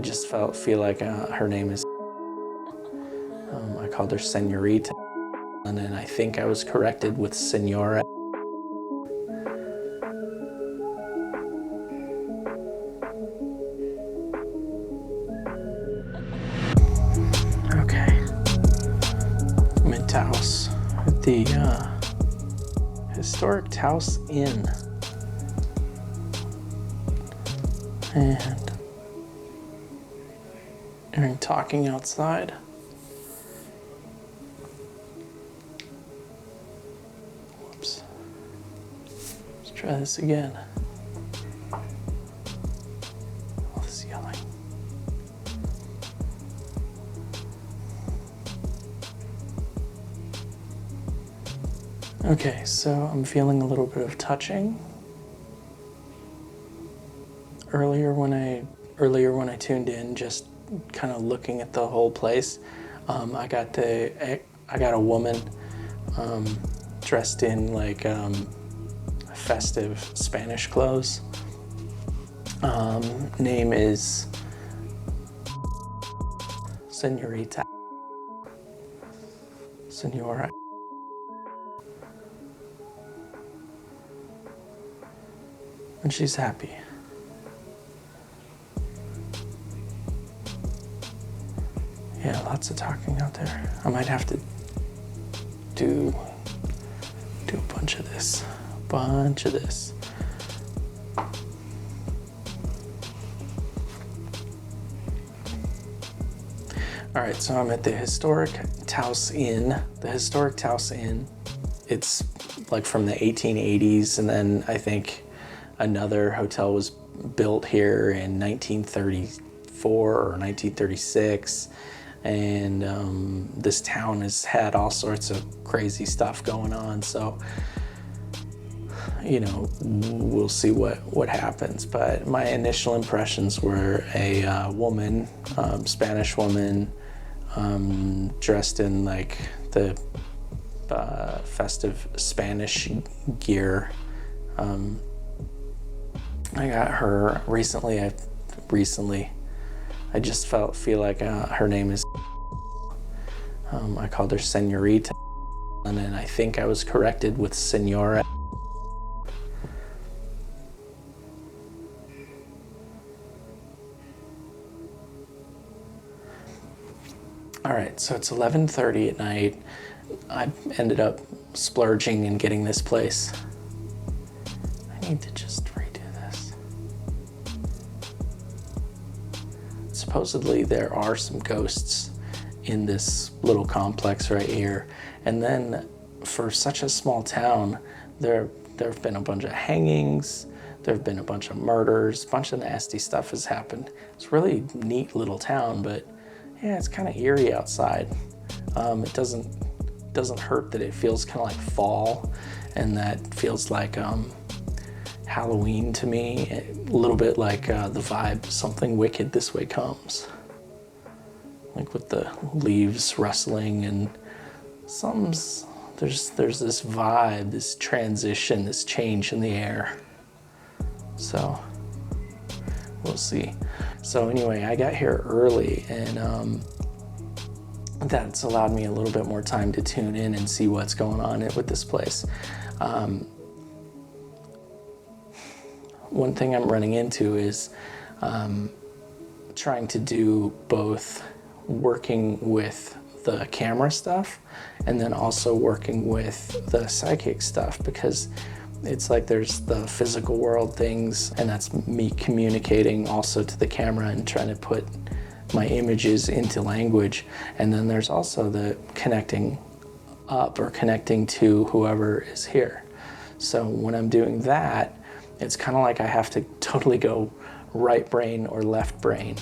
just feel like her name is, I called her Senorita, and then I think I was corrected with Senora. Okay, I'm in Taos at the historic Taos Inn, and hearing talking outside. Whoops. Let's try this again. All this yelling. Okay, so I'm feeling a little bit of touching. Earlier when I tuned in, just kind of looking at the whole place, I got a woman dressed in like festive Spanish clothes. Name is Senorita. Senora. And she's happy. Yeah, lots of talking out there. I might have to do a bunch of this. All right, so I'm at the historic Taos Inn. The historic Taos Inn, it's like from the 1880s, and then I think another hotel was built here in 1934 or 1936. And this town has had all sorts of crazy stuff going on, so you know, we'll see what happens. But my initial impressions were a woman, Spanish woman, dressed in like the festive Spanish gear. I got her recently. I just feel like her name is, I called her Senorita, and then I think I was corrected with Senora. All right, so it's 11:30 at night. I ended up splurging and getting this place. I need to just redo this. Supposedly there are some ghosts in this little complex right here. And then for such a small town, there have been a bunch of hangings, there have been a bunch of murders, a bunch of nasty stuff has happened. It's a really neat little town, but yeah, it's kind of eerie outside. It doesn't hurt that it feels kind of like fall, and that feels like Halloween to me, a little bit like the vibe, something wicked this way comes. Like with the leaves rustling and there's this vibe, this transition, this change in the air. So we'll see. So anyway, I got here early, and that's allowed me a little bit more time to tune in and see what's going on with this place. One thing I'm running into is trying to do both working with the camera stuff and then also working with the psychic stuff, because it's like there's the physical world things, and that's me communicating also to the camera and trying to put my images into language. And then there's also the connecting up or connecting to whoever is here. So when I'm doing that, it's kind of like I have to totally go right brain or left brain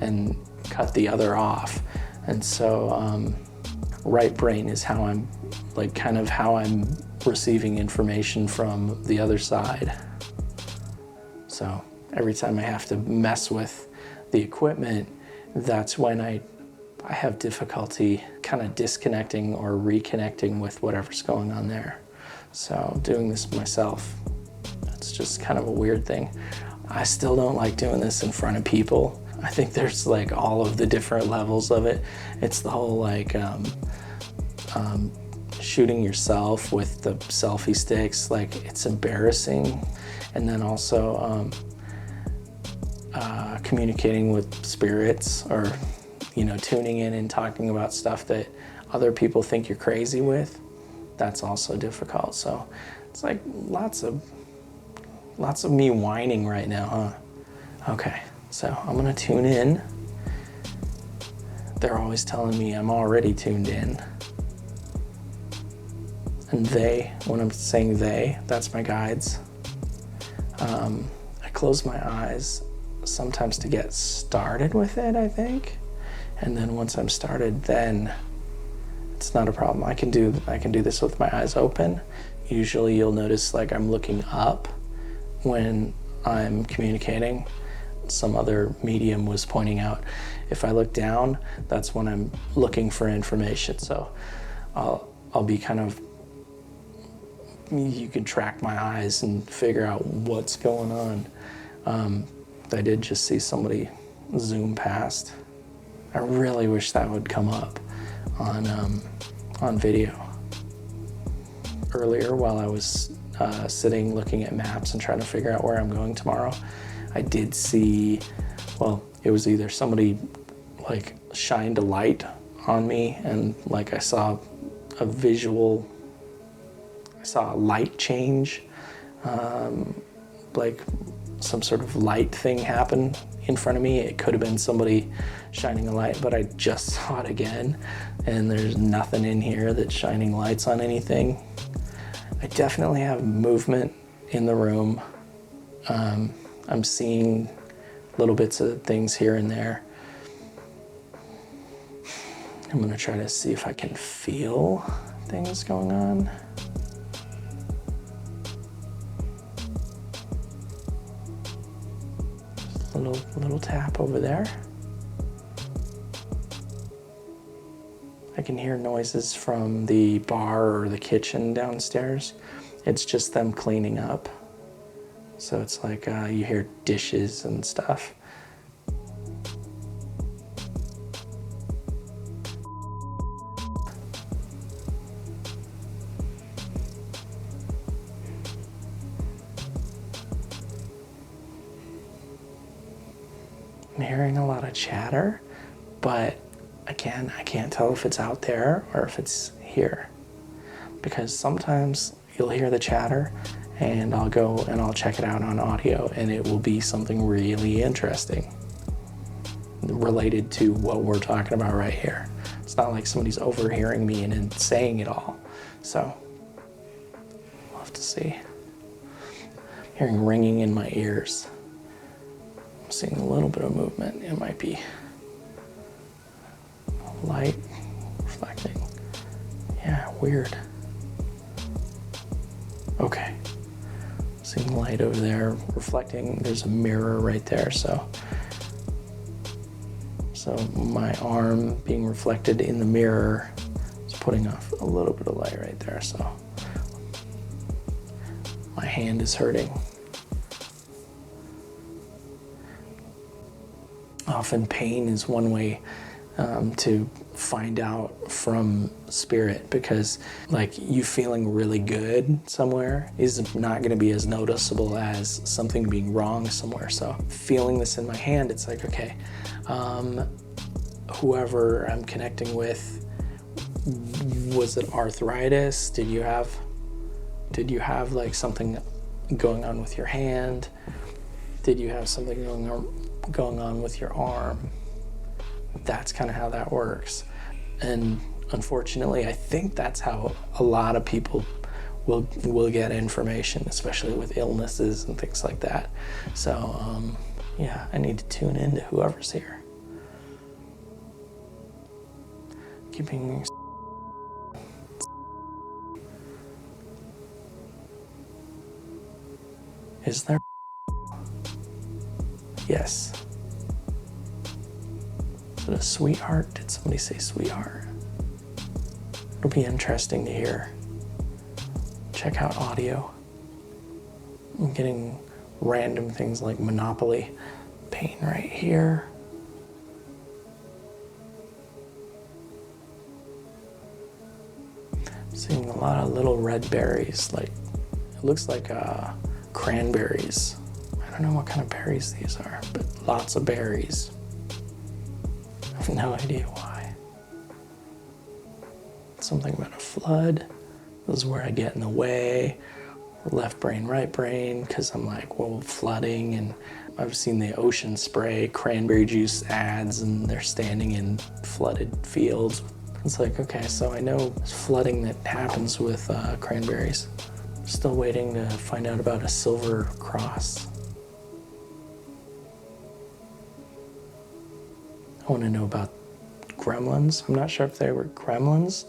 and cut the other off. And so right brain is how I'm like kind of how I'm receiving information from the other side. So every time I have to mess with the equipment, that's when I have difficulty kind of disconnecting or reconnecting with whatever's going on there. So doing this myself, it's just kind of a weird thing. I still don't like doing this in front of people. I think there's like all of the different levels of it. It's the whole like shooting yourself with the selfie sticks, like it's embarrassing. And then also communicating with spirits, or tuning in and talking about stuff that other people think you're crazy with. That's also difficult. So it's like lots of me whining right now, huh? Okay, so I'm gonna tune in. They're always telling me I'm already tuned in. And they, when I'm saying they, that's my guides. I close my eyes sometimes to get started with it, I think. And then once I'm started, then it's not a problem. I can do this with my eyes open. Usually you'll notice like I'm looking up when I'm communicating. Some other medium was pointing out, if I look down, that's when I'm looking for information. So I'll be kind of, you can track my eyes and figure out what's going on. I did just see somebody zoom past. I really wish that would come up on video. Earlier, while I was sitting looking at maps and trying to figure out where I'm going tomorrow, I did see, well, it was either somebody like shined a light on me, and like I saw a light change, like some sort of light thing happen in front of me. It could have been somebody shining a light, but I just saw it again, and there's nothing in here that's shining lights on anything. I definitely have movement in the room. I'm seeing little bits of things here and there. I'm gonna try to see if I can feel things going on. Little tap over there. I can hear noises from the bar or the kitchen downstairs. It's just them cleaning up. So it's like you hear dishes and stuff. I'm hearing a lot of chatter, but again, I can't tell if it's out there or if it's here. Because sometimes you'll hear the chatter and I'll go and I'll check it out on audio, and it will be something really interesting related to what we're talking about right here. It's not like somebody's overhearing me and saying it all. So we'll have to see. I'm hearing ringing in my ears. I'm seeing a little bit of movement. It might be light reflecting. Yeah, weird. Okay. Seeing light over there reflecting. There's a mirror right there, so my arm being reflected in the mirror is putting off a little bit of light right there, so my hand is hurting. Often pain is one way to find out from spirit, because like you feeling really good somewhere is not going to be as noticeable as something being wrong somewhere. So feeling this in my hand, it's like, okay, whoever I'm connecting with, was it arthritis? Did you have like something going on with your hand? Did you have something going on with your arm? That's kind of how that works. And unfortunately, I think that's how a lot of people will get information, especially with illnesses and things like that. So yeah, I need to tune in to whoever's here. Keeping Is there? Yes. Is it a sweetheart? Did somebody say sweetheart? It'll be interesting to hear. Check out audio. I'm getting random things like Monopoly. Pain right here. A lot of little red berries, like, it looks like cranberries. I don't know what kind of berries these are, but lots of berries. I have no idea why. Something about a flood. This is where I get in the way. Left brain, right brain, because I'm like, well, flooding, and I've seen the ocean spray cranberry juice ads, and they're standing in flooded fields. It's like, okay, so I know flooding that happens with cranberries. Still waiting to find out about a silver cross. I want to know about gremlins. I'm not sure if they were gremlins.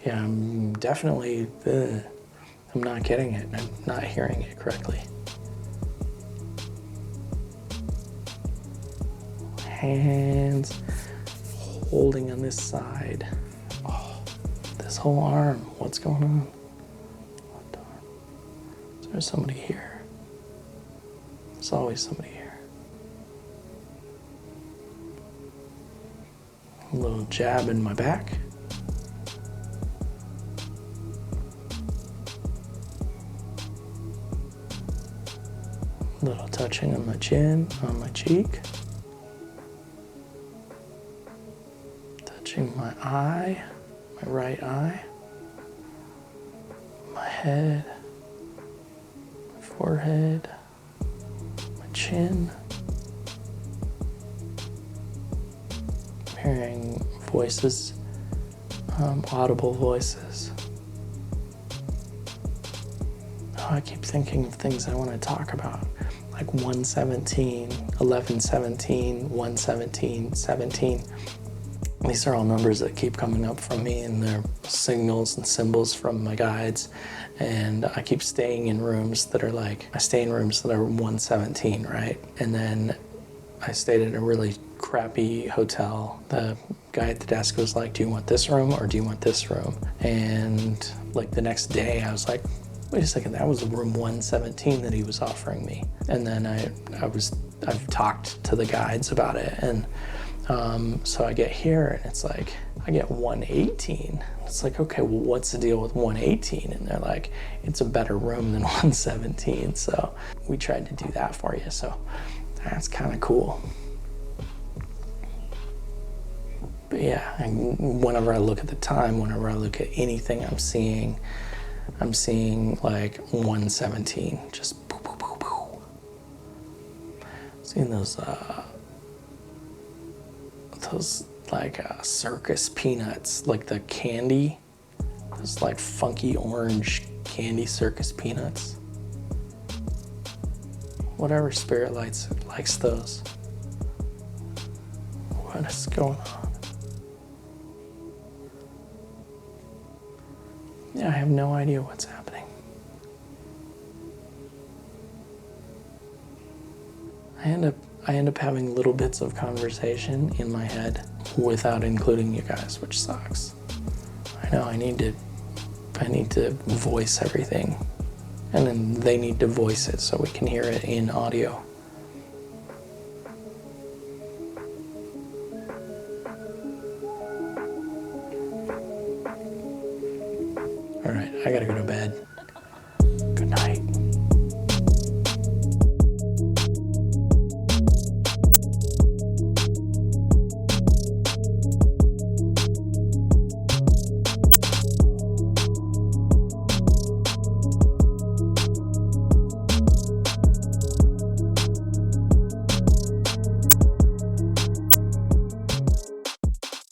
Yeah, I'm definitely, I'm not getting it. I'm not hearing it correctly. Hands holding on this side. Oh, this whole arm. What's going on? Left arm. Is there somebody here? There's always somebody here. A little jab in my back. A little touching on my chin, on my cheek. Touching my eye, my right eye. My head, my forehead, my chin. I'm hearing voices, audible voices. Oh, I keep thinking of things I want to talk about. Like 117, 1117, 117, 17. These are all numbers that keep coming up from me, and they're signals and symbols from my guides. And I keep staying in rooms that are like, I stay in rooms that are 117, right? And then I stayed at a really crappy hotel. The guy at the desk was like, do you want this room or do you want this room? And like the next day I was like, wait a second, that was room 117 that he was offering me. And then I've talked to the guides about it, and so I get here and it's like, I get 118. It's like, okay, well, what's the deal with 118? And they're like, it's a better room than 117. So we tried to do that for you. So that's kind of cool. But yeah, whenever I look at the time, whenever I look at anything I'm seeing like 117, just poo, poo, poo, poo. Seeing those like circus peanuts, like the candy, those like funky orange candy circus peanuts. Whatever spirit likes those. What is going on? Yeah, I have no idea what's happening. I end up having little bits of conversation in my head without including you guys, which sucks. I know I need to voice everything, and then they need to voice it so we can hear it in audio. All right, I gotta go